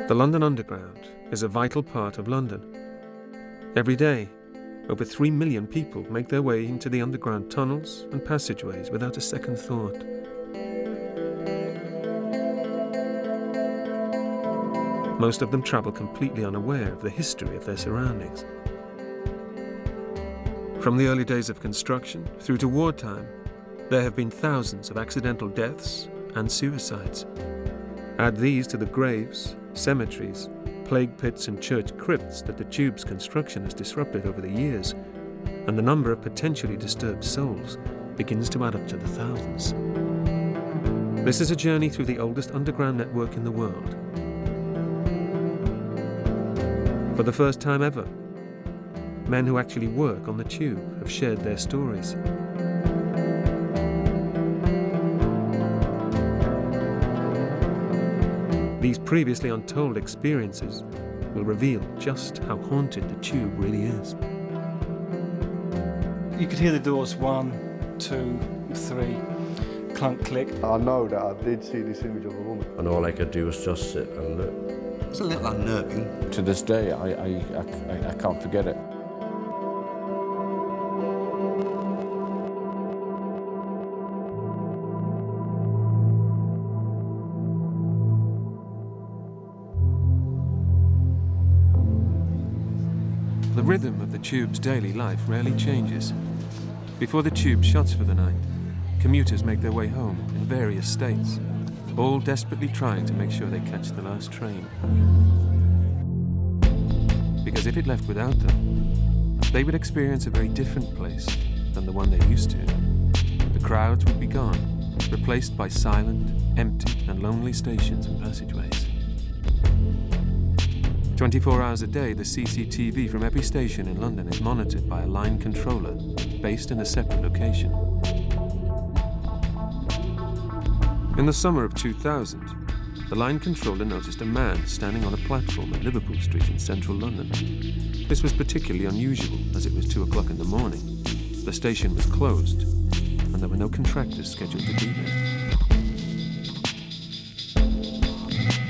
The London Underground is a vital part of London. Every day, over 3 million people make their way into the underground tunnels and passageways without a second thought. Most of them travel completely unaware of the history of their surroundings. From the early days of construction through to wartime, there have been thousands of accidental deaths and suicides. Add these to the graves, cemeteries, plague pits and church crypts that the tube's construction has disrupted over the years, and the number of potentially disturbed souls begins to add up to the thousands. This is a journey through the oldest underground network in the world. For the first time ever, men who actually work on the tube have shared their stories. These previously untold experiences will reveal just how haunted the tube really is. You could hear the doors 1, 2, 3, clunk, click. I know that I did see this image of a woman. And all I could do was just sit and look. It's a little unnerving. To this day, I can't forget it. The rhythm of the tube's daily life rarely changes. Before the tube shuts for the night, commuters make their way home in various states, all desperately trying to make sure they catch the last train. Because if it left without them, they would experience a very different place than the one they're used to. The crowds would be gone, replaced by silent, empty and lonely stations and passageways. 24 hours a day, the CCTV from every station in London is monitored by a line controller based in a separate location. In the summer of 2000, the line controller noticed a man standing on a platform at Liverpool Street in central London. This was particularly unusual as it was 2 o'clock in the morning. The station was closed and there were no contractors scheduled to be there.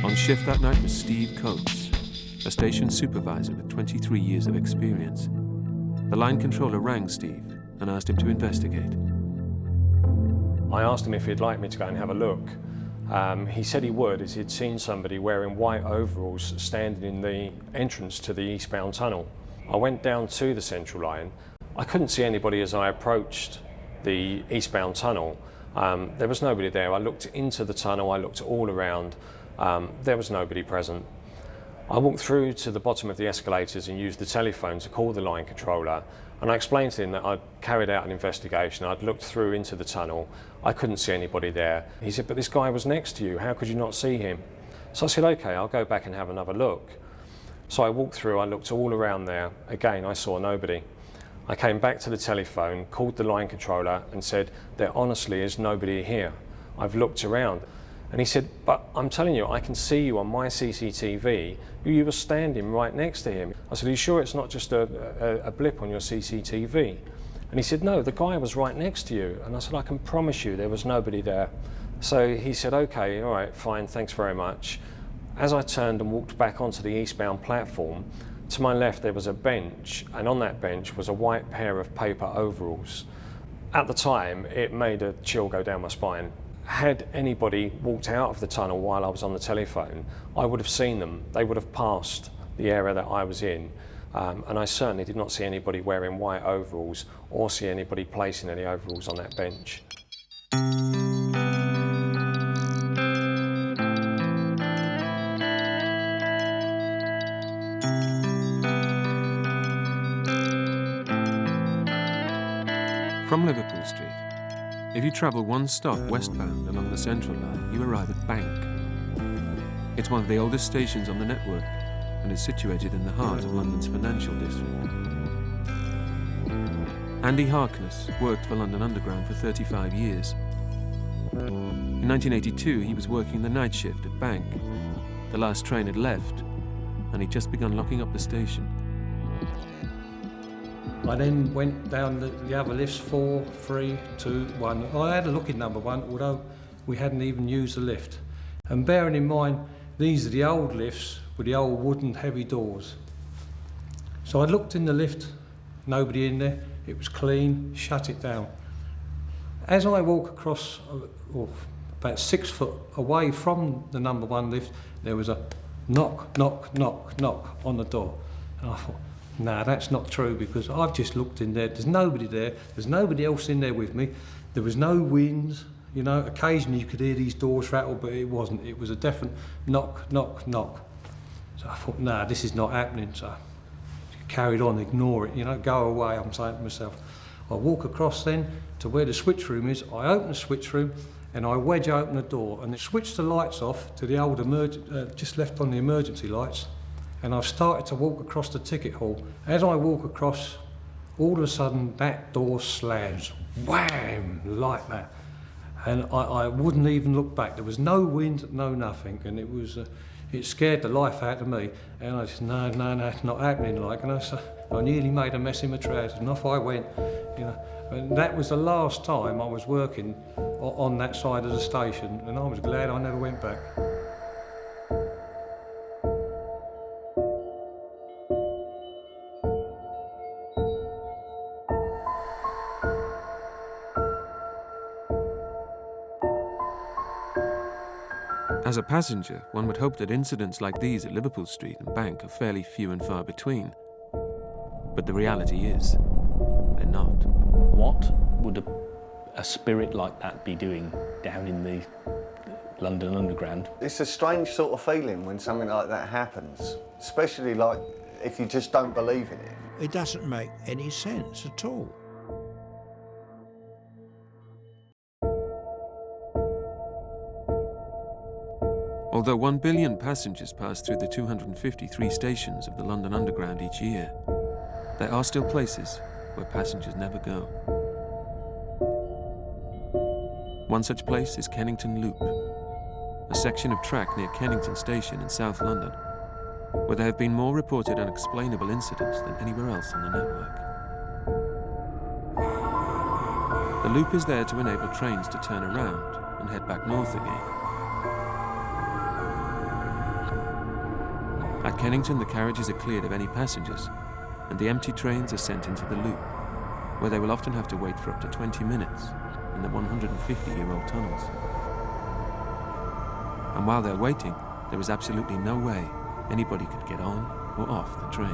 On shift that night was Steve Coates, a station supervisor with 23 years of experience. The line controller rang Steve and asked him to investigate. I asked him if he'd like me to go and have a look. He said he would, as he'd seen somebody wearing white overalls standing in the entrance to the eastbound tunnel. I went down to the central line. I couldn't see anybody as I approached the eastbound tunnel. There was nobody there. I looked into the tunnel, I looked all around. There was nobody present. I walked through to the bottom of the escalators and used the telephone to call the line controller, and I explained to him that I'd carried out an investigation. I'd looked through into the tunnel. I couldn't see anybody there. He said, "But this guy was next to you. How could you not see him?" So I said, "Okay, I'll go back and have another look." So I walked through, I looked all around there. Again, I saw nobody. I came back to the telephone, called the line controller and said, "There honestly is nobody here. I've looked around." And he said, "But I'm telling you, I can see you on my CCTV. You were standing right next to him." I said, "Are you sure it's not just a blip on your CCTV?" And he said, "No, the guy was right next to you." And I said, "I can promise you there was nobody there." So he said, "Okay, all right, fine, thanks very much." As I turned and walked back onto the eastbound platform, to my left there was a bench, and on that bench was a white pair of paper overalls. At the time, it made a chill go down my spine. Had anybody walked out of the tunnel while I was on the telephone, I would have seen them. They would have passed the area that I was in. And I certainly did not see anybody wearing white overalls or see anybody placing any overalls on that bench. From Liverpool Street, if you travel one stop westbound along the Central Line, you arrive at Bank. It's one of the oldest stations on the network and is situated in the heart of London's financial district. Andy Harkness worked for London Underground for 35 years. In 1982, he was working the night shift at Bank. The last train had left, and he'd just begun locking up the station. I then went down the other lifts, 4, 3, 2, 1. I had a look in number 1, although we hadn't even used the lift. And bearing in mind, these are the old lifts with the old wooden heavy doors. So I looked in the lift, nobody in there, it was clean, shut it down. As I walk across, about 6 foot away from the number 1 lift, there was a knock, knock, knock, knock on the door. And I thought, nah, that's not true, because I've just looked in there, there's nobody there, there's nobody else in there with me, there was no wind, you know, occasionally you could hear these doors rattle, but it wasn't, it was a definite knock, knock, knock. So I thought, nah, this is not happening, so I carried on, ignore it, you know, go away, I'm saying to myself. I walk across then to where the switch room is, I open the switch room, and I wedge open the door, and it switched the lights off to the old just left on the emergency lights, and I've started to walk across the ticket hall. As I walk across, all of a sudden that door slams, wham, like that. And I wouldn't even look back. There was no wind, no nothing, and it scared the life out of me. And I said, no, it's not happening, like, and I nearly made a mess in my trousers, and off I went, you know. And that was the last time I was working on that side of the station, and I was glad I never went back. As a passenger, one would hope that incidents like these at Liverpool Street and Bank are fairly few and far between. But the reality is, they're not. What would a spirit like that be doing down in the London Underground? It's a strange sort of feeling when something like that happens, especially like if you just don't believe in it. It doesn't make any sense at all. Although 1 billion passengers pass through the 253 stations of the London Underground each year, there are still places where passengers never go. One such place is Kennington Loop, a section of track near Kennington Station in South London, where there have been more reported unexplainable incidents than anywhere else on the network. The loop is there to enable trains to turn around and head back north again. At Kennington, the carriages are cleared of any passengers, and the empty trains are sent into the loop, where they will often have to wait for up to 20 minutes in the 150-year-old tunnels. And while they're waiting, there is absolutely no way anybody could get on or off the train.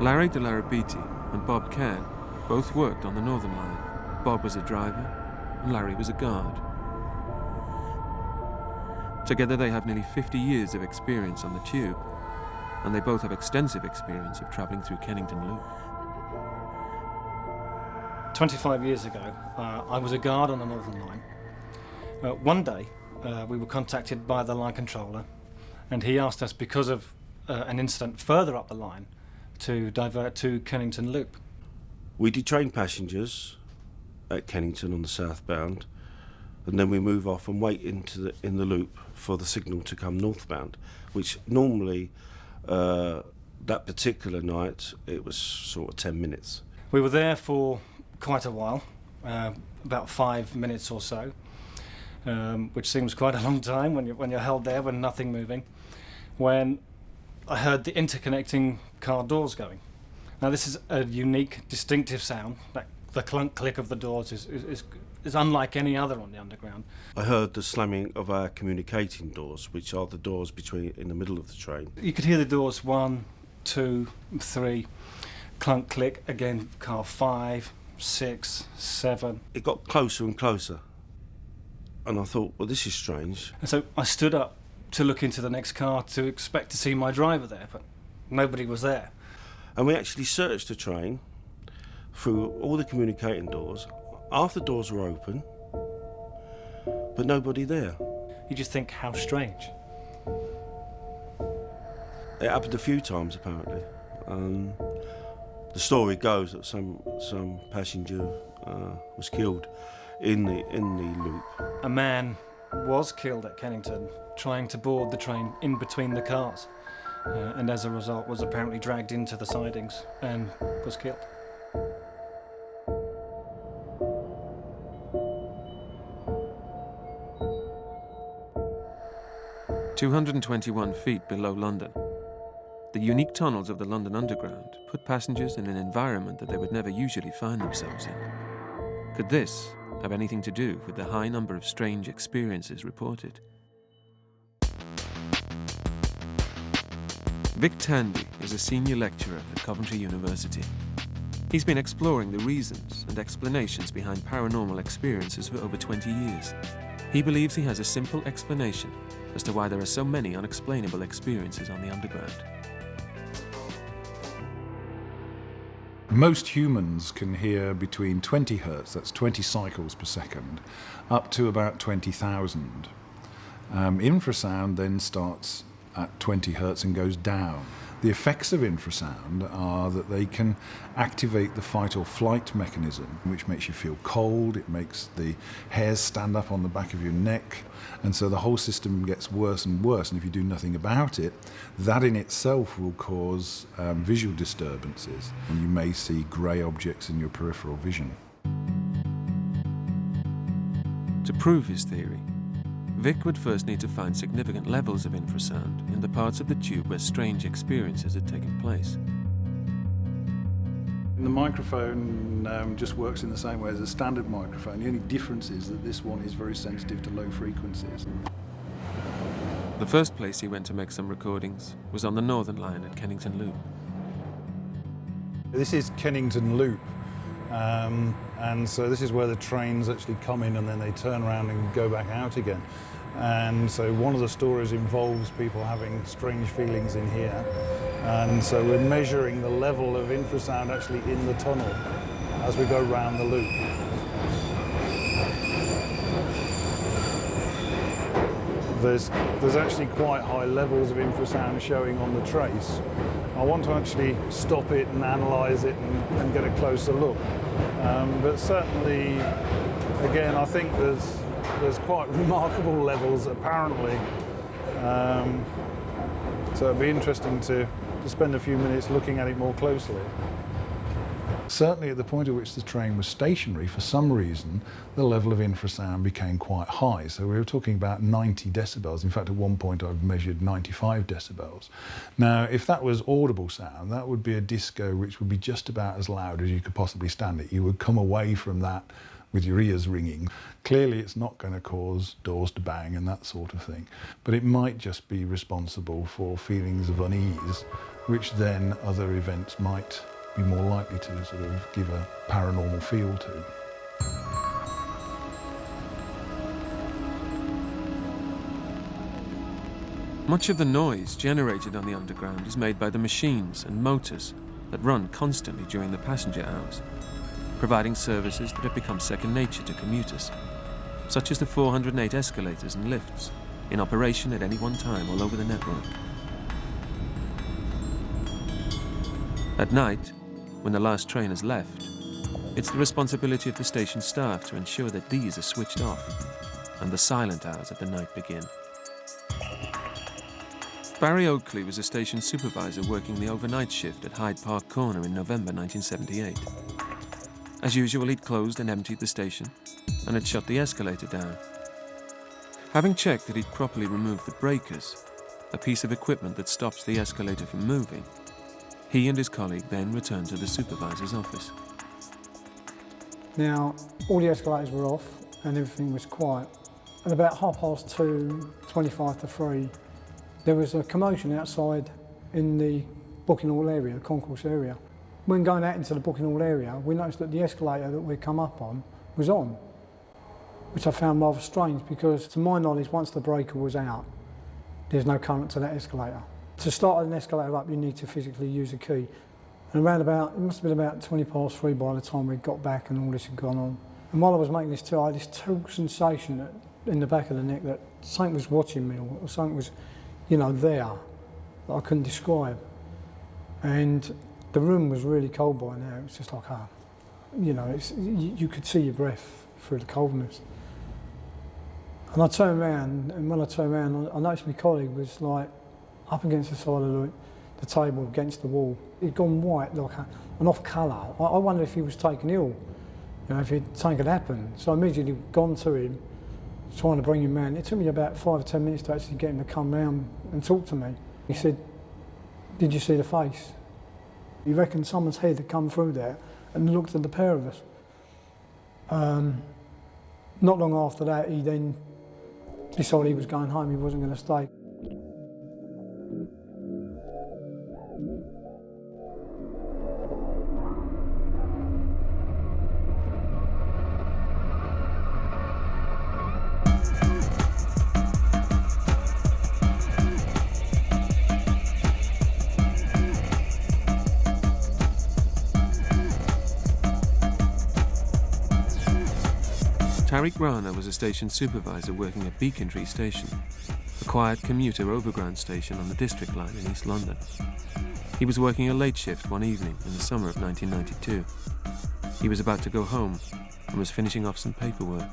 Larry de Larrabiti and Bob Can both worked on the Northern Line. Bob was a driver, and Larry was a guard. Together they have nearly 50 years of experience on the tube, and they both have extensive experience of travelling through Kennington Loop. 25 years ago, I was a guard on the Northern Line. One day, we were contacted by the line controller, and he asked us, because of an incident further up the line, to divert to Kennington Loop. We detrain passengers at Kennington on the southbound, and then we move off and wait in the loop for the signal to come northbound, which normally, that particular night, it was sort of 10 minutes. We were there for quite a while, about 5 minutes or so, which seems quite a long time when you're held there with nothing moving, when I heard the interconnecting car doors going. Now this is a unique, distinctive sound. The clunk click of the doors is unlike any other on the Underground. I heard the slamming of our communicating doors, which are the doors in the middle of the train. You could hear the doors 1, 2, 3, clunk click, again car 5, 6, 7. It got closer and closer, and I thought, well, this is strange. And so I stood up to look into the next car to expect to see my driver there, but nobody was there. And we actually searched the train through all the communicating doors. Half the doors were open, but nobody there. You just think, how strange. It happened a few times, apparently. The story goes that some passenger was killed in the loop. A man was killed at Kennington trying to board the train in between the cars, and as a result was apparently dragged into the sidings and was killed. 221 feet below London. The unique tunnels of the London Underground put passengers in an environment that they would never usually find themselves in. Could this have anything to do with the high number of strange experiences reported? Vic Tandy is a senior lecturer at Coventry University. He's been exploring the reasons and explanations behind paranormal experiences for over 20 years. He believes he has a simple explanation as to why there are so many unexplainable experiences on the underground. Most humans can hear between 20 hertz, that's 20 cycles per second, up to about 20,000. Infrasound then starts at 20 hertz and goes down. The effects of infrasound are that they can activate the fight or flight mechanism, which makes you feel cold, it makes the hairs stand up on the back of your neck, and so the whole system gets worse and worse, and if you do nothing about it, that in itself will cause visual disturbances, and you may see grey objects in your peripheral vision. To prove his theory, Vic would first need to find significant levels of infrasound in the parts of the tube where strange experiences had taken place. The microphone just works in the same way as a standard microphone. The only difference is that this one is very sensitive to low frequencies. The first place he went to make some recordings was on the Northern Line at Kennington Loop. This is Kennington Loop, and so this is where the trains actually come in and then they turn around and go back out again. And so one of the stories involves people having strange feelings in here, and so we're measuring the level of infrasound actually in the tunnel as we go round the loop. There's actually quite high levels of infrasound showing on the trace. I want to actually stop it and analyse it and get a closer look. But certainly, again, I think there's quite remarkable levels apparently. So it'd be interesting to spend a few minutes looking at it more closely. Certainly at the point at which the train was stationary, for some reason, the level of infrasound became quite high. So we were talking about 90 decibels. In fact, at one point I've measured 95 decibels. Now, if that was audible sound, that would be a disco which would be just about as loud as you could possibly stand it. You would come away from that with your ears ringing. Clearly it's not going to cause doors to bang and that sort of thing, but it might just be responsible for feelings of unease, which then other events might be more likely to sort of give a paranormal feel to. Much of the noise generated on the underground is made by the machines and motors that run constantly during the passenger hours, providing services that have become second nature to commuters, such as the 408 escalators and lifts in operation at any one time all over the network. At night, when the last train has left, it's the responsibility of the station staff to ensure that these are switched off and the silent hours of the night begin. Barry Oakley was a station supervisor working the overnight shift at Hyde Park Corner in November 1978. As usual, he'd closed and emptied the station and had shut the escalator down. Having checked that he'd properly removed the breakers, a piece of equipment that stops the escalator from moving, he and his colleague then returned to the supervisor's office. Now, all the escalators were off and everything was quiet. At about 2:30, 25 to 3, there was a commotion outside in the booking hall area, the concourse area. When going out into the booking hall area, we noticed that the escalator that we'd come up on was on, which I found rather strange because, to my knowledge, once the breaker was out, there's no current to that escalator. To start an escalator up, you need to physically use a key. And around about, it must have been about 3:20 by the time we got back and all this had gone on. And while I was making this tour, I had this terrible sensation that, in the back of the neck, that something was watching me, or something was, you know, there, that I couldn't describe. And the room was really cold by now. It was just like, you know, you could see your breath through the coldness. And I turned around, and when I turned around, I noticed my colleague was like up against the side of the table, against the wall. He'd gone white, like an off colour. I wondered if he was taken ill, you know, if something had happened. So I immediately gone to him, trying to bring him round. It took me about 5 or 10 minutes to actually get him to come round and talk to me. He said, "Did you see the face?" He reckoned someone's head had come through there and looked at the pair of us. Not long after that, he then decided he was going home, he wasn't going to stay. Tariq Rana was a station supervisor working at Beacon Station, a quiet commuter overground station on the District Line in East London. He was working a late shift one evening in the summer of 1992. He was about to go home and was finishing off some paperwork.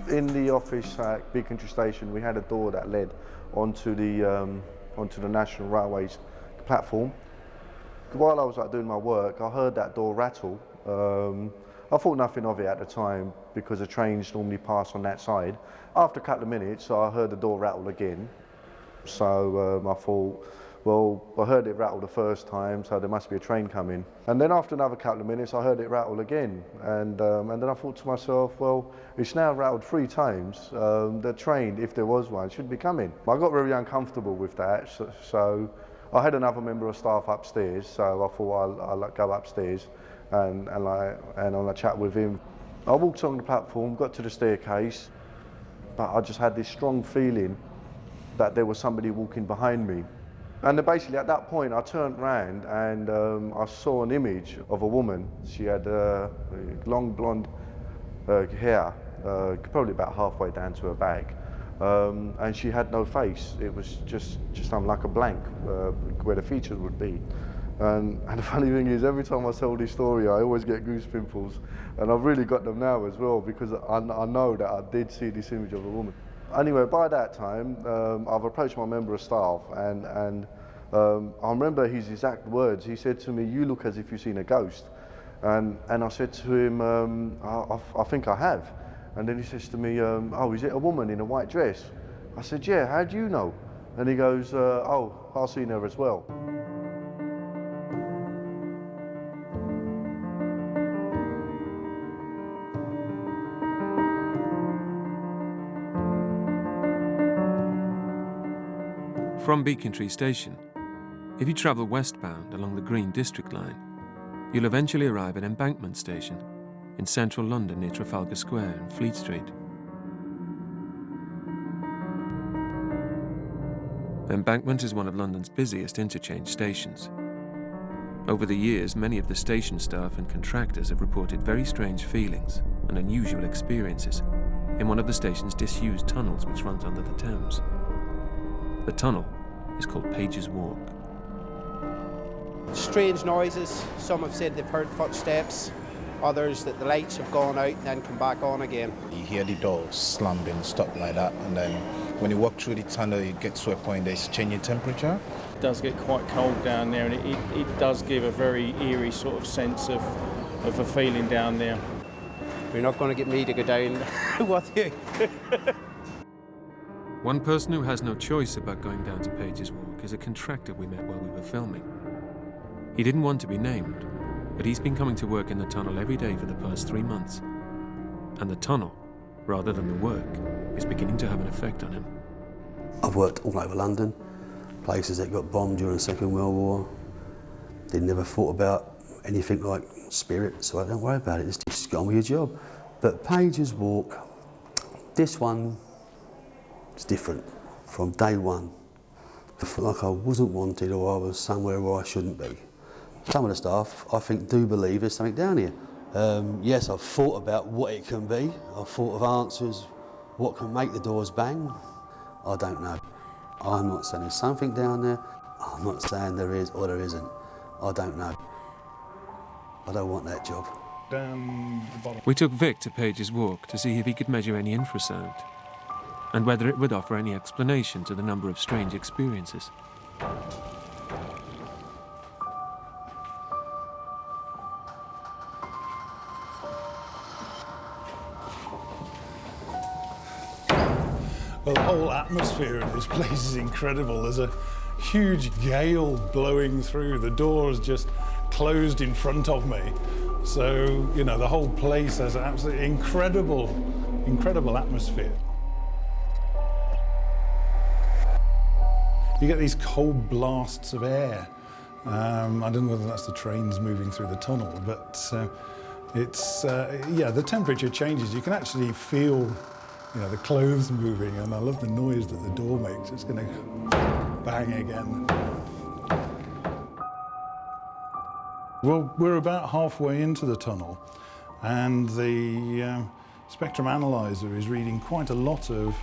In the office at Beacon Station, we had a door that led onto the National Railways platform. While I was doing my work, I heard that door rattle. I thought nothing of it at the time because the trains normally pass on that side. After a couple of minutes, I heard the door rattle again. So I thought, well, I heard it rattle the first time, so there must be a train coming. And then after another couple of minutes, I heard it rattle again. And then I thought to myself, well, it's now rattled 3 times. The train, if there was one, should be coming. I got very uncomfortable with that, so I had another member of staff upstairs, so I thought I'll go upstairs and on a chat with him. I walked on the platform, got to the staircase, but I just had this strong feeling that there was somebody walking behind me. And then basically at that point I turned round and I saw an image of a woman. She had long blonde hair, probably about halfway down to her back, and she had no face. It was just like a blank where the features would be. And the funny thing is, every time I tell this story, I always get goose pimples, and I've really got them now as well because I know that I did see this image of a woman. Anyway, by that time, I've approached my member of staff, and I remember his exact words. He said to me, "You look as if you've seen a ghost," and I said to him, I think I have." And then he says to me, "Oh, is it a woman in a white dress?" I said, "Yeah, how do you know?" And he goes, "Oh, I've seen her as well." From Beacon Station, if you travel westbound along the Green District Line, you'll eventually arrive at Embankment Station in central London near Trafalgar Square and Fleet Street. Embankment is one of London's busiest interchange stations. Over the years, many of the station staff and contractors have reported very strange feelings and unusual experiences in one of the station's disused tunnels which runs under the Thames. The tunnel is called Page's Walk. Strange noises. Some have said they've heard footsteps, others that the lights have gone out and then come back on again. You hear the doors slamming, stuff like that, and then when you walk through the tunnel, you get to a point there's changing temperature. It does get quite cold down there, and it does give a very eerie sort of sense of a feeling down there. You're not going to get me to go down with you. One person who has no choice about going down to Page's Walk is a contractor we met while we were filming. He didn't want to be named, but he's been coming to work in the tunnel every day for the past 3 months. And the tunnel, rather than the work, is beginning to have an effect on him. I've worked all over London, places that got bombed during the Second World War. They never thought about anything like spirits, so I don't worry about it, just get on with your job. But Page's Walk, this one, it's different from day one. I felt like I wasn't wanted or I was somewhere where I shouldn't be. Some of the staff, I think, do believe there's something down here. Yes, I've thought about what it can be. I've thought of answers, what can make the doors bang. I don't know. I'm not saying there's something down there. I'm not saying there is or there isn't. I don't know. I don't want that job. Down the bottom. We took Vic to Page's Walk to see if he could measure any infrasound and whether it would offer any explanation to the number of strange experiences. Well, the whole atmosphere in this place is incredible. There's a huge gale blowing through. The door is just closed in front of me. So, you know, the whole place has an absolutely incredible atmosphere. You get these cold blasts of air. I don't know whether that's the trains moving through the tunnel, but yeah, the temperature changes. You can actually feel, you know, the clothes moving, and I love the noise that the door makes. It's going to bang again. Well, we're about halfway into the tunnel, and the spectrum analyzer is reading quite a lot of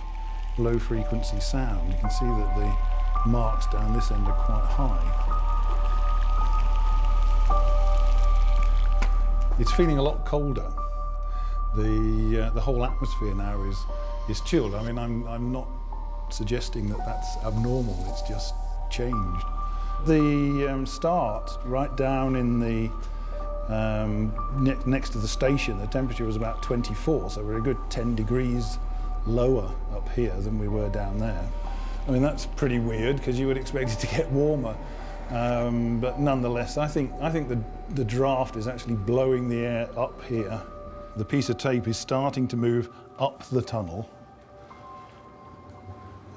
low-frequency sound. You can see that the marks down this end are quite high. It's feeling a lot colder. The whole atmosphere now is chilled. I mean, I'm not suggesting that that's abnormal. It's just changed. The start, right down in the next to the station, the temperature was about 24, so we're a good 10 degrees lower up here than we were down there. I mean, that's pretty weird because you would expect it to get warmer. But nonetheless, I think the draft is actually blowing the air up here. The piece of tape is starting to move up the tunnel,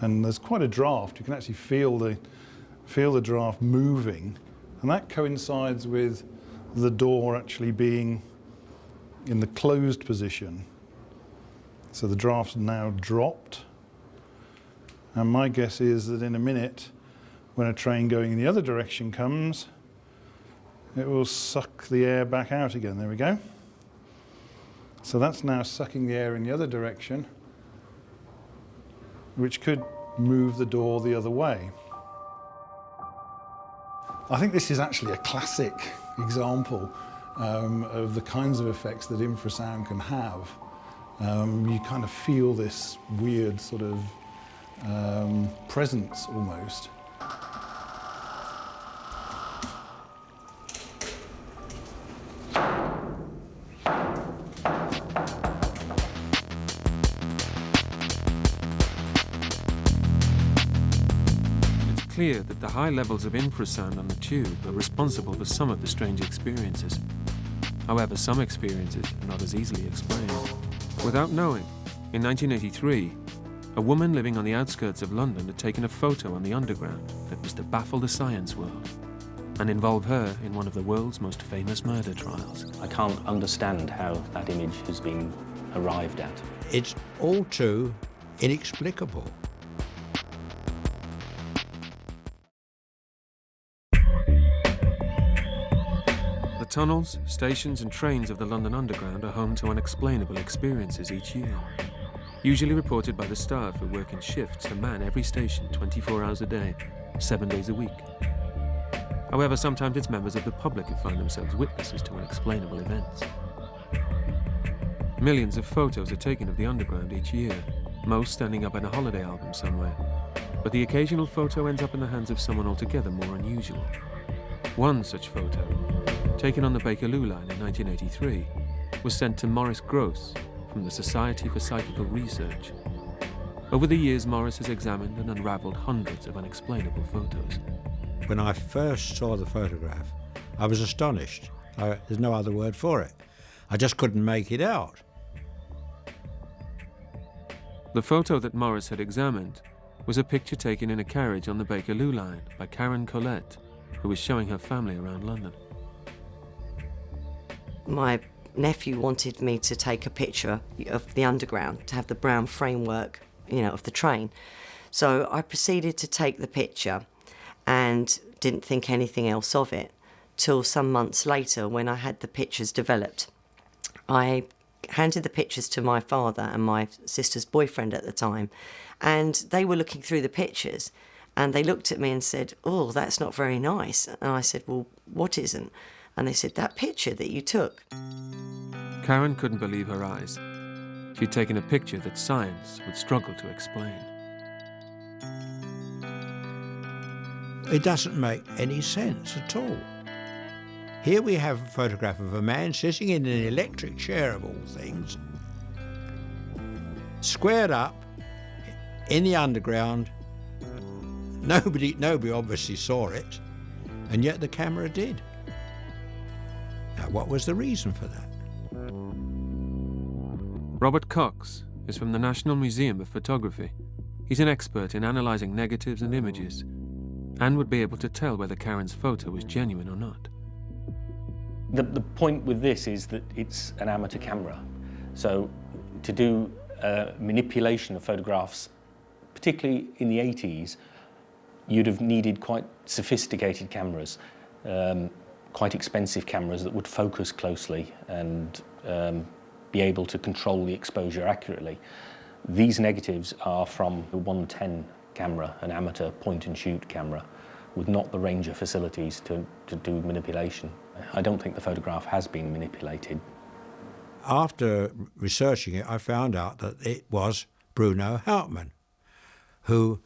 and there's quite a draft. You can actually feel the draft moving, and that coincides with the door actually being in the closed position. So the draft's now dropped, and my guess is that in a minute, when a train going in the other direction comes, it will suck the air back out again. There we go. So that's now sucking the air in the other direction, which could move the door the other way. I think this is actually a classic example of the kinds of effects that infrasound can have. You kind of feel this weird sort of presence almost. Clear that the high levels of infrasound on the tube are responsible for some of the strange experiences. However, some experiences are not as easily explained. Without knowing, in 1983, a woman living on the outskirts of London had taken a photo on the underground that was to baffle the science world and involve her in one of the world's most famous murder trials. I can't understand how that image has been arrived at. It's all too inexplicable. The tunnels, stations and trains of the London Underground are home to unexplainable experiences each year, usually reported by the staff who work in shifts to man every station 24 hours a day, 7 days a week. However, sometimes it's members of the public who find themselves witnesses to unexplainable events. Millions of photos are taken of the Underground each year, most standing up in a holiday album somewhere, but the occasional photo ends up in the hands of someone altogether more unusual. One such photo, taken on the Bakerloo line in 1983, was sent to Maurice Gross from the Society for Psychical Research. Over the years, Maurice has examined and unravelled hundreds of unexplainable photos. When I first saw the photograph, I was astonished. There's no other word for it. I just couldn't make it out. The photo that Maurice had examined was a picture taken in a carriage on the Bakerloo line by Karen Collette, who was showing her family around London. My nephew wanted me to take a picture of the Underground, to have the brown framework, of the train. So I proceeded to take the picture and didn't think anything else of it till some months later when I had the pictures developed. I handed the pictures to my father and my sister's boyfriend at the time, and they were looking through the pictures and they looked at me and said, "Oh, that's not very nice." And I said, "Well, what isn't?" And they said, "That picture that you took." Karen couldn't believe her eyes. She'd taken a picture that science would struggle to explain. It doesn't make any sense at all. Here we have a photograph of a man sitting in an electric chair of all things, squared up in the underground. Nobody obviously saw it, and yet the camera did. Now, what was the reason for that? Robert Cox is from the National Museum of Photography. He's an expert in analysing negatives and images, and would be able to tell whether Karen's photo was genuine or not. The point with this is that it's an amateur camera. So to do manipulation of photographs, particularly in the 80s, you'd have needed quite sophisticated cameras, quite expensive cameras that would focus closely and be able to control the exposure accurately. These negatives are from the 110 camera, an amateur point-and-shoot camera, with not the range of facilities to do manipulation. I don't think the photograph has been manipulated. After researching it, I found out that it was Bruno Hauptmann, who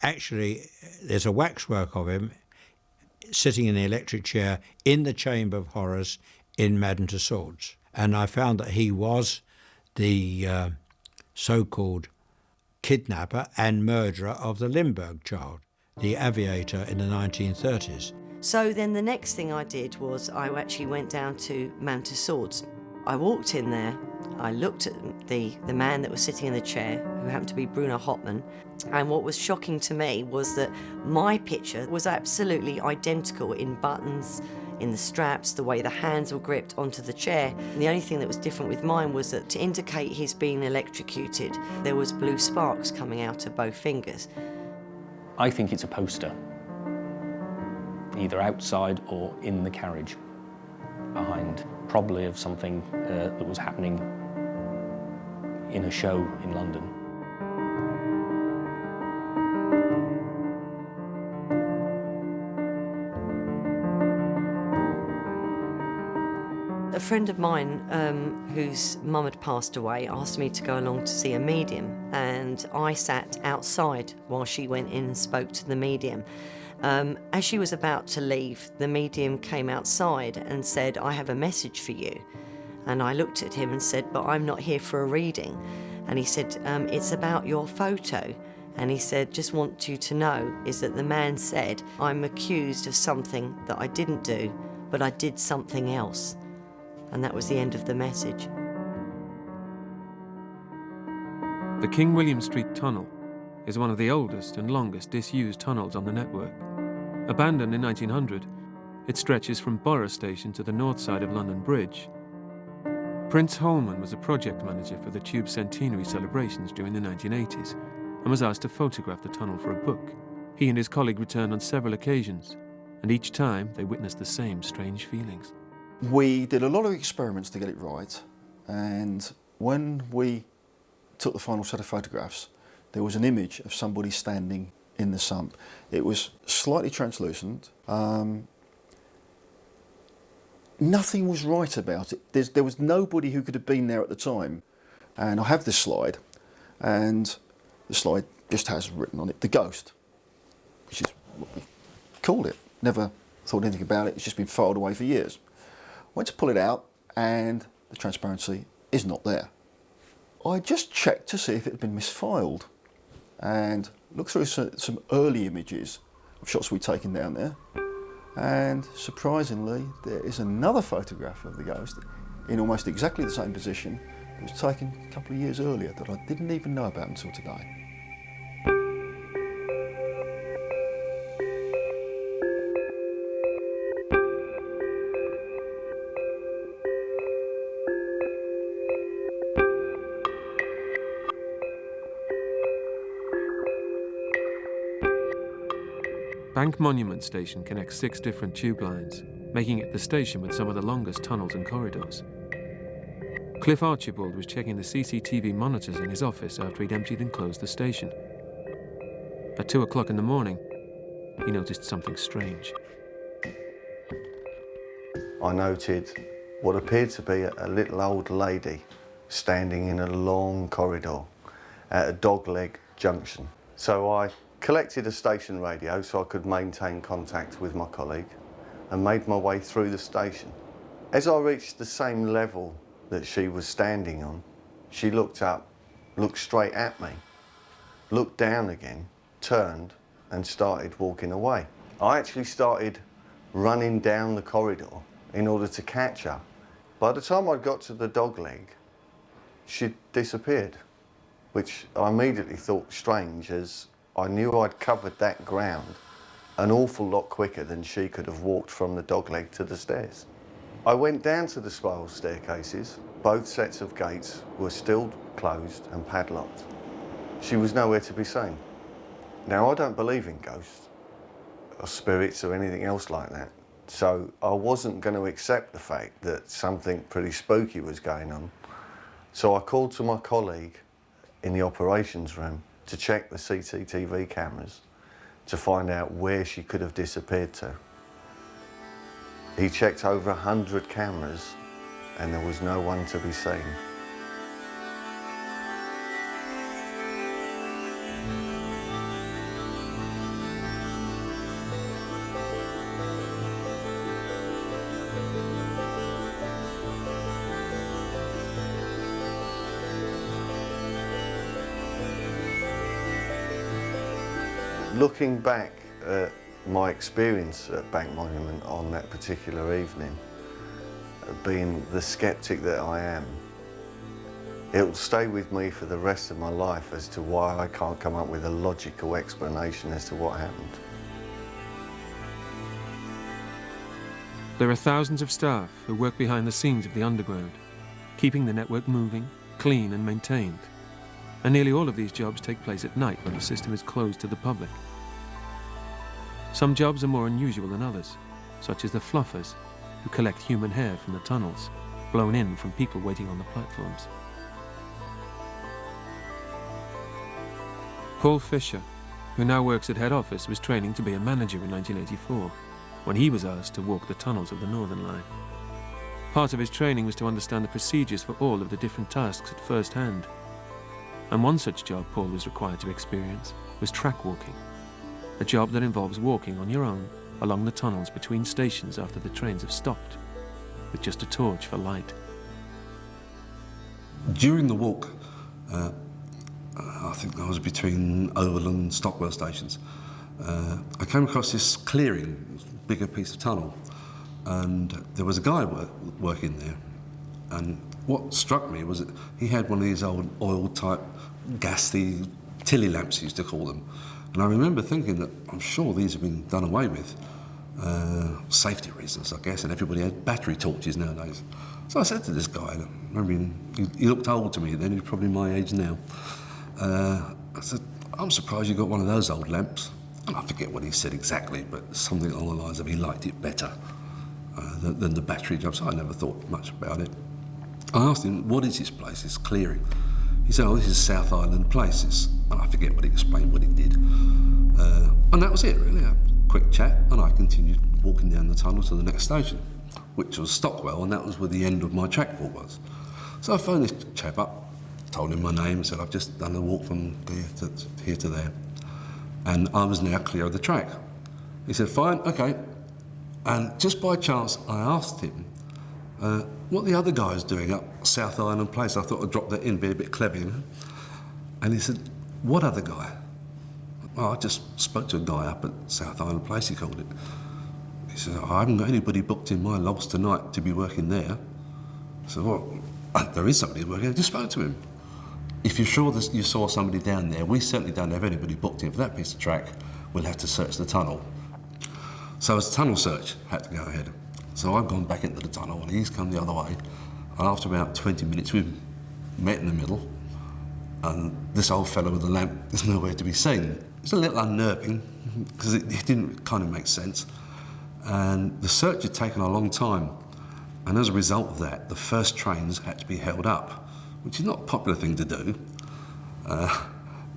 actually, there's a waxwork of him sitting in the electric chair in the Chamber of Horrors in Madame Tussauds. And I found that he was the so-called kidnapper and murderer of the Limburg child, the aviator in the 1930s. So then the next thing I did was I actually went down to Madame Tussauds. I walked in there, I looked at the man that was sitting in the chair, who happened to be Bruno Hauptmann, and what was shocking to me was that my picture was absolutely identical in buttons, in the straps, the way the hands were gripped onto the chair. And the only thing that was different with mine was that to indicate he's been electrocuted, there was blue sparks coming out of both fingers. I think it's a poster, either outside or in the carriage behind, probably of something that was happening in a show in London. A friend of mine whose mum had passed away asked me to go along to see a medium, and I sat outside while she went in and spoke to the medium. As she was about to leave, the medium came outside and said, "I have a message for you." And I looked at him and said, "But I'm not here for a reading." And he said, "It's about your photo." And he said, "Just want you to know is that the man said, I'm accused of something that I didn't do, but I did something else." And that was the end of the message. The King William Street Tunnel is one of the oldest and longest disused tunnels on the network. Abandoned in 1900, it stretches from Borough Station to the north side of London Bridge. Prince Holman was a project manager for the Tube centenary celebrations during the 1980s and was asked to photograph the tunnel for a book. He and his colleague returned on several occasions, and each time they witnessed the same strange feelings. We did a lot of experiments to get it right, and when we took the final set of photographs, there was an image of somebody standing in the sump. It was slightly translucent. Nothing was right about it. There was nobody who could have been there at the time. And I have this slide, and the slide just has written on it, "The Ghost," which is what we called it. Never thought anything about it. It's just been filed away for years. Went to pull it out, and the transparency is not there. I just checked to see if it had been misfiled, and looked through some early images of shots we'd taken down there, and surprisingly there is another photograph of the ghost in almost exactly the same position that was taken a couple of years earlier that I didn't even know about until today. Bank Monument Station connects 6 different tube lines, making it the station with some of the longest tunnels and corridors. Cliff Archibald was checking the CCTV monitors in his office after he'd emptied and closed the station. At 2 o'clock in the morning, he noticed something strange. I noted what appeared to be a little old lady standing in a long corridor at a dogleg junction. So I collected a station radio so I could maintain contact with my colleague and made my way through the station. As I reached the same level that she was standing on, she looked up, looked straight at me, looked down again, turned and started walking away. I actually started running down the corridor in order to catch her. By the time I got to the dog leg, she'd disappeared, which I immediately thought strange, as I knew I'd covered that ground an awful lot quicker than she could have walked from the dog leg to the stairs. I went down to the spiral staircases. Both sets of gates were still closed and padlocked. She was nowhere to be seen. Now, I don't believe in ghosts or spirits or anything else like that, so I wasn't going to accept the fact that something pretty spooky was going on. So I called to my colleague in the operations room to check the CCTV cameras to find out where she could have disappeared to. He checked over 100 cameras and there was no one to be seen. Looking back at my experience at Bank Monument on that particular evening, being the skeptic that I am, it will stay with me for the rest of my life as to why I can't come up with a logical explanation as to what happened. There are thousands of staff who work behind the scenes of the underground, keeping the network moving, clean and maintained. And nearly all of these jobs take place at night when the system is closed to the public. Some jobs are more unusual than others, such as the fluffers, who collect human hair from the tunnels, blown in from people waiting on the platforms. Paul Fisher, who now works at head office, was training to be a manager in 1984, when he was asked to walk the tunnels of the Northern Line. Part of his training was to understand the procedures for all of the different tasks at first hand. And one such job Paul was required to experience was track walking, a job that involves walking on your own along the tunnels between stations after the trains have stopped, with just a torch for light. During the walk, I think I was between Oval and Stockwell stations, I came across this clearing, bigger piece of tunnel, and there was a guy working there. And what struck me was that he had one of these old oil-type, gassy tilly lamps, he used to call them. And I remember thinking that I'm sure these have been done away with. Safety reasons, I guess, and everybody had battery torches nowadays. So I said to this guy, I remember he looked old to me then, he's probably my age now. I said, I'm surprised you got one of those old lamps. And I forget what he said exactly, but something along the lines of he liked it better than the battery job, so I never thought much about it. I asked him, what is this place, this clearing? He said, oh, this is South Island Places. And I forget what he explained what he did. And that was it, really. A quick chat, and I continued walking down the tunnel to the next station, which was Stockwell, and that was where the end of my track walk was. So I phoned this chap up, told him my name, and said, I've just done a walk from here to there. And I was now clear of the track. He said, fine, okay. And just by chance, I asked him what the other guy was doing up South Island Place. I thought I'd drop that in, be a bit clever, you know? And he said, what other guy? Well, I just spoke to a guy up at South Island Place, he called it. He said, I haven't got anybody booked in my logs tonight to be working there. I said, well, there is somebody working there. Just spoke to him. If you're sure that you saw somebody down there, we certainly don't have anybody booked in for that piece of track. We'll have to search the tunnel. So as the tunnel search had to go ahead. So I've gone back into the tunnel and he's come the other way. And after about 20 minutes, we met in the middle. And this old fellow with the lamp is nowhere to be seen. It's a little unnerving because it didn't kind of make sense. And the search had taken a long time. And as a result of that, the first trains had to be held up, which is not a popular thing to do. And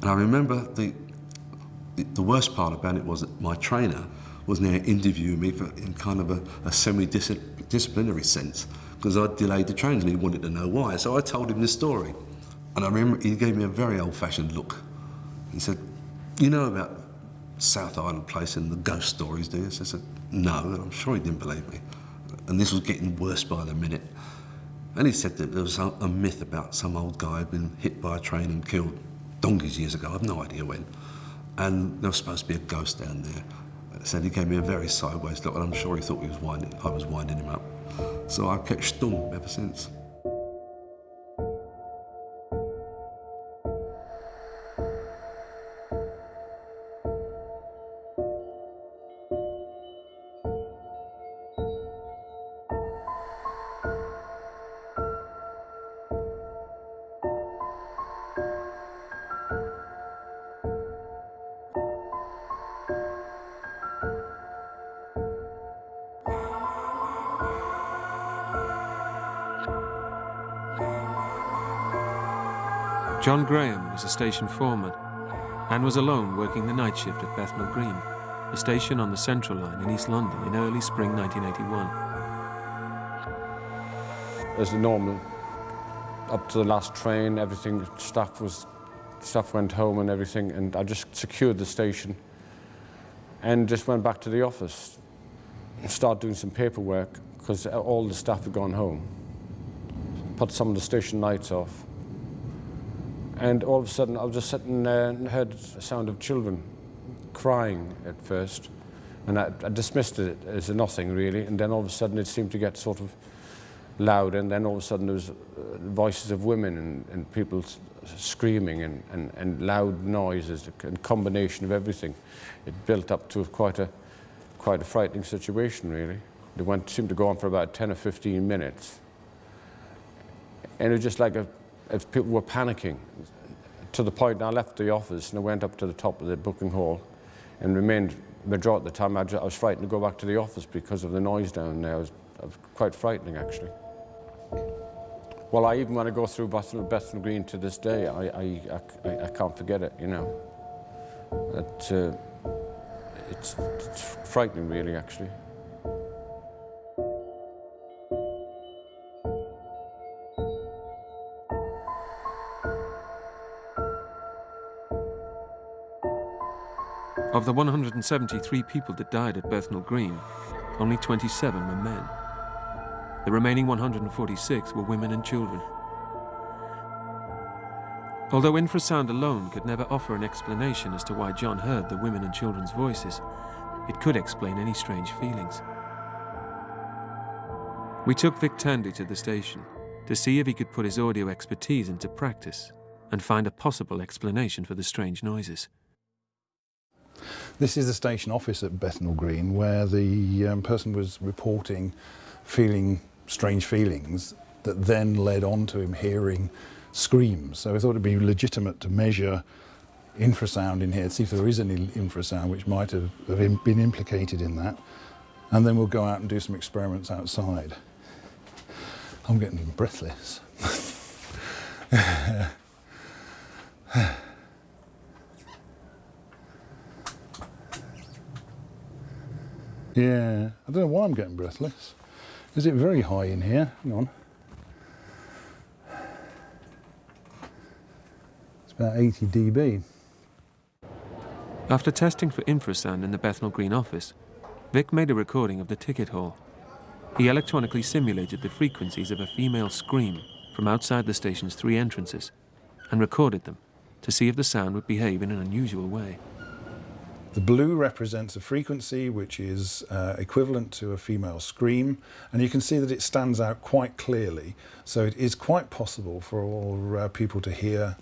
I remember the worst part about it was that my trainer was now interviewing me in kind of a semi-disciplinary sense, because I'd delayed the trains and he wanted to know why. So I told him the story. And I remember he gave me a very old-fashioned look. He said, you know about South Island Place and the ghost stories, do you? So I said, no, and I'm sure he didn't believe me. And this was getting worse by the minute. And he said that there was a myth about some old guy had been hit by a train and killed. donkeys years ago, I've no idea when. And there was supposed to be a ghost down there. So he gave me a very sideways look, and I'm sure he thought I was winding him up. So I've kept stum ever since. John Graham was a station foreman and was alone working the night shift at Bethnal Green, a station on the Central Line in East London in early spring 1981. As normal, up to the last train, everything, staff went home and everything, and I just secured the station and just went back to the office and started doing some paperwork because all the staff had gone home. Put some of the station lights off. And all of a sudden, I was just sitting there and heard a sound of children crying at first. And I dismissed it as a nothing, really. And then all of a sudden, it seemed to get sort of loud. And then all of a sudden, there was voices of women and people screaming and loud noises, a combination of everything. It built up to quite a frightening situation, really. It seemed to go on for about 10 or 15 minutes. And it was just like as people were panicking, to the point I left the office and I went up to the top of the booking hall and remained, majority of the time I was frightened to go back to the office because of the noise down there. It was quite frightening, actually. Well, even when I go through Bethnal Green to this day, I can't forget it, you know. It's frightening, really, actually. Of the 173 people that died at Bethnal Green, only 27 were men. The remaining 146 were women and children. Although infrasound alone could never offer an explanation as to why John heard the women and children's voices, it could explain any strange feelings. We took Vic Tandy to the station to see if he could put his audio expertise into practice and find a possible explanation for the strange noises. This is the station office at Bethnal Green, where the person was reporting feeling strange feelings that then led on to him hearing screams. So I thought it'd be legitimate to measure infrasound in here, see if there is any infrasound which might have been implicated in that. And then we'll go out and do some experiments outside. I'm getting breathless. Yeah, I don't know why I'm getting breathless. Is it very high in here? Hang on. It's about 80 dB. After testing for infrasound in the Bethnal Green office, Vic made a recording of the ticket hall. He electronically simulated the frequencies of a female scream from outside the station's 3 entrances and recorded them to see if the sound would behave in an unusual way. The blue represents a frequency which is equivalent to a female scream, and you can see that it stands out quite clearly. So it is quite possible for all people to hear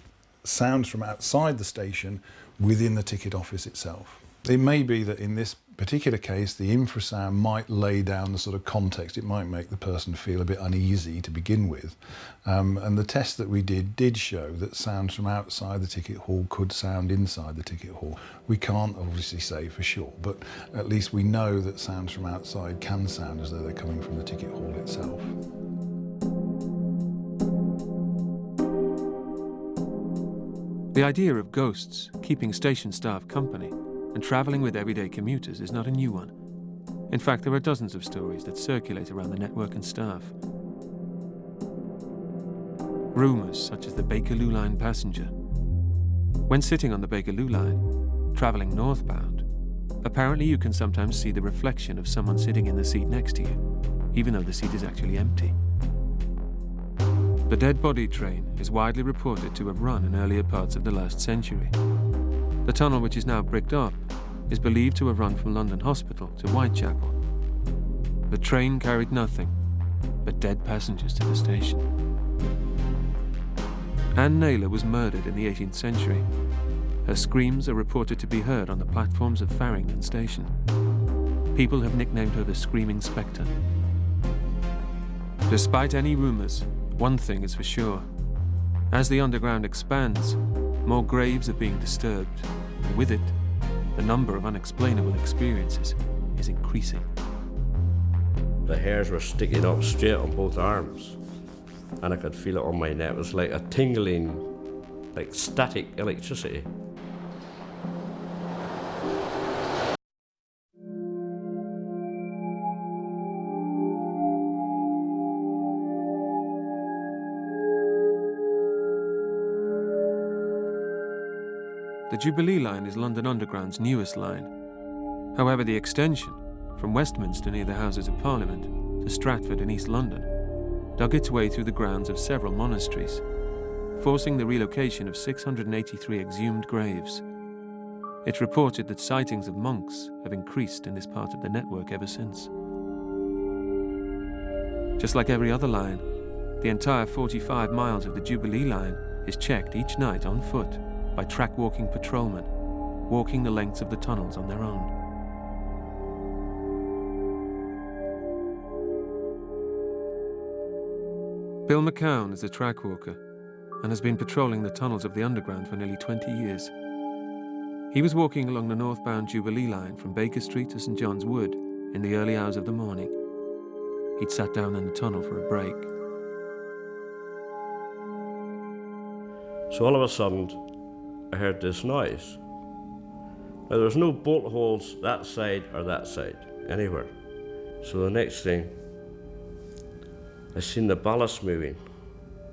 sounds from outside the station within the ticket office itself. It may be that in this particular case, the infrasound might lay down the sort of context. It might make the person feel a bit uneasy to begin with. And the test that we did show that sounds from outside the ticket hall could sound inside the ticket hall. We can't obviously say for sure, but at least we know that sounds from outside can sound as though they're coming from the ticket hall itself. The idea of ghosts keeping station staff company and travelling with everyday commuters is not a new one. In fact, there are dozens of stories that circulate around the network and staff. Rumours such as the Bakerloo Line passenger. When sitting on the Bakerloo Line, travelling northbound, apparently you can sometimes see the reflection of someone sitting in the seat next to you, even though the seat is actually empty. The dead body train is widely reported to have run in earlier parts of the last century. The tunnel, which is now bricked up, is believed to have run from London Hospital to Whitechapel. The train carried nothing but dead passengers to the station. Anne Naylor was murdered in the 18th century. Her screams are reported to be heard on the platforms of Farringdon Station. People have nicknamed her the Screaming Spectre. Despite any rumours, one thing is for sure. As the underground expands, more graves are being disturbed, and with it, the number of unexplainable experiences is increasing. The hairs were sticking up straight on both arms, and I could feel it on my neck. It was like a tingling, like static electricity. The Jubilee line is London Underground's newest line. However, the extension, from Westminster near the Houses of Parliament to Stratford in East London, dug its way through the grounds of several monasteries, forcing the relocation of 683 exhumed graves. It's reported that sightings of monks have increased in this part of the network ever since. Just like every other line, the entire 45 miles of the Jubilee line is checked each night on foot by track-walking patrolmen, walking the lengths of the tunnels on their own. Bill McCown is a track walker and has been patrolling the tunnels of the underground for nearly 20 years. He was walking along the northbound Jubilee line from Baker Street to St John's Wood in the early hours of the morning. He'd sat down in the tunnel for a break. So all of a sudden, I heard this noise. Now there was no bolt holes that side or that side, anywhere. So the next thing, I seen the ballast moving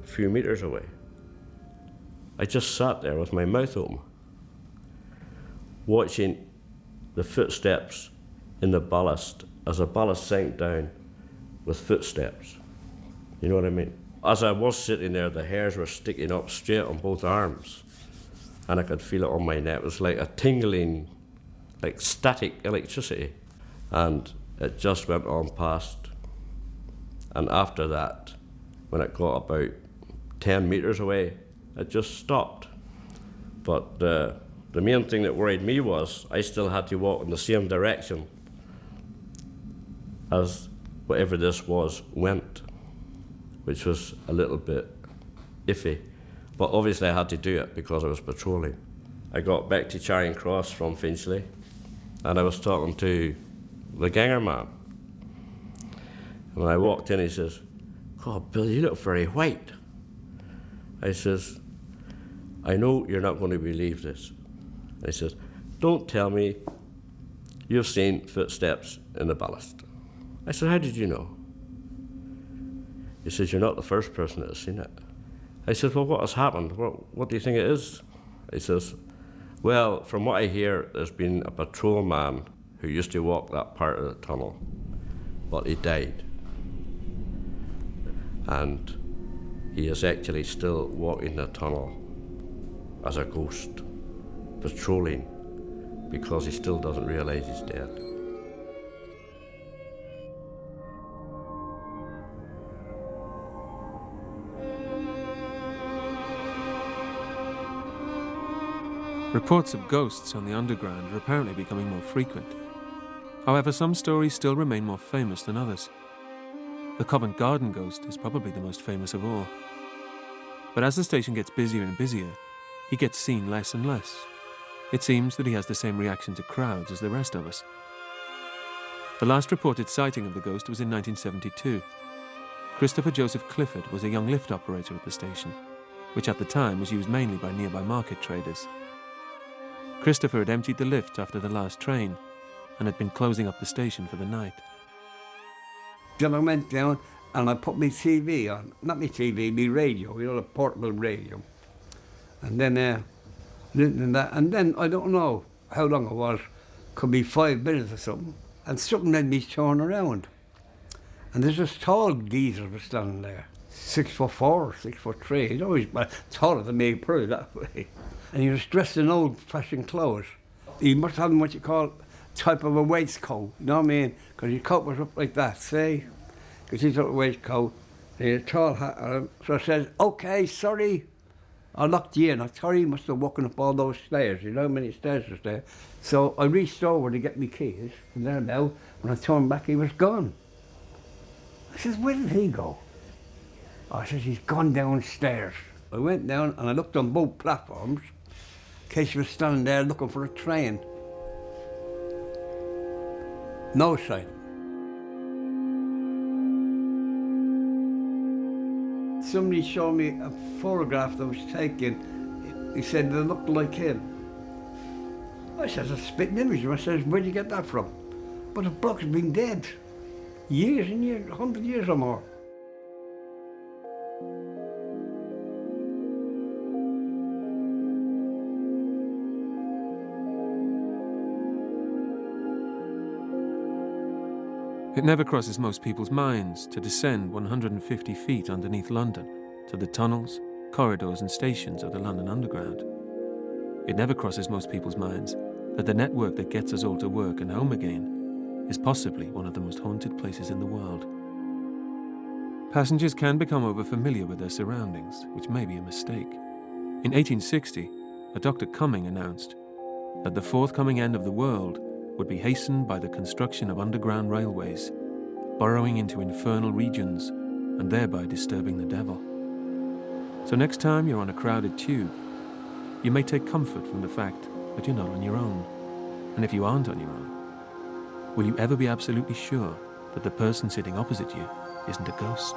a few meters away. I just sat there with my mouth open, watching the footsteps in the ballast as the ballast sank down with footsteps. You know what I mean? As I was sitting there, the hairs were sticking up straight on both arms, and I could feel it on my neck. It was like a tingling, like static electricity, and it just went on past. And after that, when it got about 10 meters away, it just stopped. But the main thing that worried me was I still had to walk in the same direction as whatever this was went, which was a little bit iffy. But obviously I had to do it because I was patrolling. I got back to Charing Cross from Finchley, and I was talking to the ganger man. When I walked in, he says, "God, Bill, you look very white." I says, "I know you're not going to believe this." He says, "Don't tell me you've seen footsteps in the ballast." I said, "How did you know?" He says, "You're not the first person that has seen it." I said, "Well, what has happened? What do you think it is?" He says, "Well, from what I hear, there's been a patrolman who used to walk that part of the tunnel, but he died. And he is actually still walking the tunnel as a ghost, patrolling, because he still doesn't realise he's dead." Reports of ghosts on the underground are apparently becoming more frequent. However, some stories still remain more famous than others. The Covent Garden ghost is probably the most famous of all. But as the station gets busier and busier, he gets seen less and less. It seems that he has the same reaction to crowds as the rest of us. The last reported sighting of the ghost was in 1972. Christopher Joseph Clifford was a young lift operator at the station, which at the time was used mainly by nearby market traders. Christopher had emptied the lift after the last train and had been closing up the station for the night. Then I went down and I put my TV on. Not my TV, my radio, you know, the portable radio. And then, and then I don't know how long it was, could be 5 minutes or something, and something made me turn around. And there's this tall geezer was standing there. 6'4", 6'3". He's always taller than me, put it that way. And he was dressed in old-fashioned clothes. He must have what you call type of a waistcoat, you know what I mean? Because his coat was up like that, see? Because he's got a waistcoat, and he had a tall hat on him. So I said, okay, sorry, I locked you in. I thought he must have walking up all those stairs, you know how many stairs was there? So I reached over to get my keys, and there now, when I turned back, he was gone. I says, where did he go? I says, he's gone downstairs. I went down and I looked on both platforms, in case he was standing there looking for a train. No sign. Somebody showed me a photograph that was taken. He said they looked like him. I says, a spitting image. I says, where'd you get that from? But the bloke's been dead. Years and years, 100 years or more. It never crosses most people's minds to descend 150 feet underneath London to the tunnels, corridors and stations of the London Underground. It never crosses most people's minds that the network that gets us all to work and home again is possibly one of the most haunted places in the world. Passengers can become over-familiar with their surroundings, which may be a mistake. In 1860, a Dr. Cumming announced that the forthcoming end of the world would be hastened by the construction of underground railways, burrowing into infernal regions and thereby disturbing the devil. So next time you're on a crowded tube, you may take comfort from the fact that you're not on your own. And if you aren't on your own, will you ever be absolutely sure that the person sitting opposite you isn't a ghost?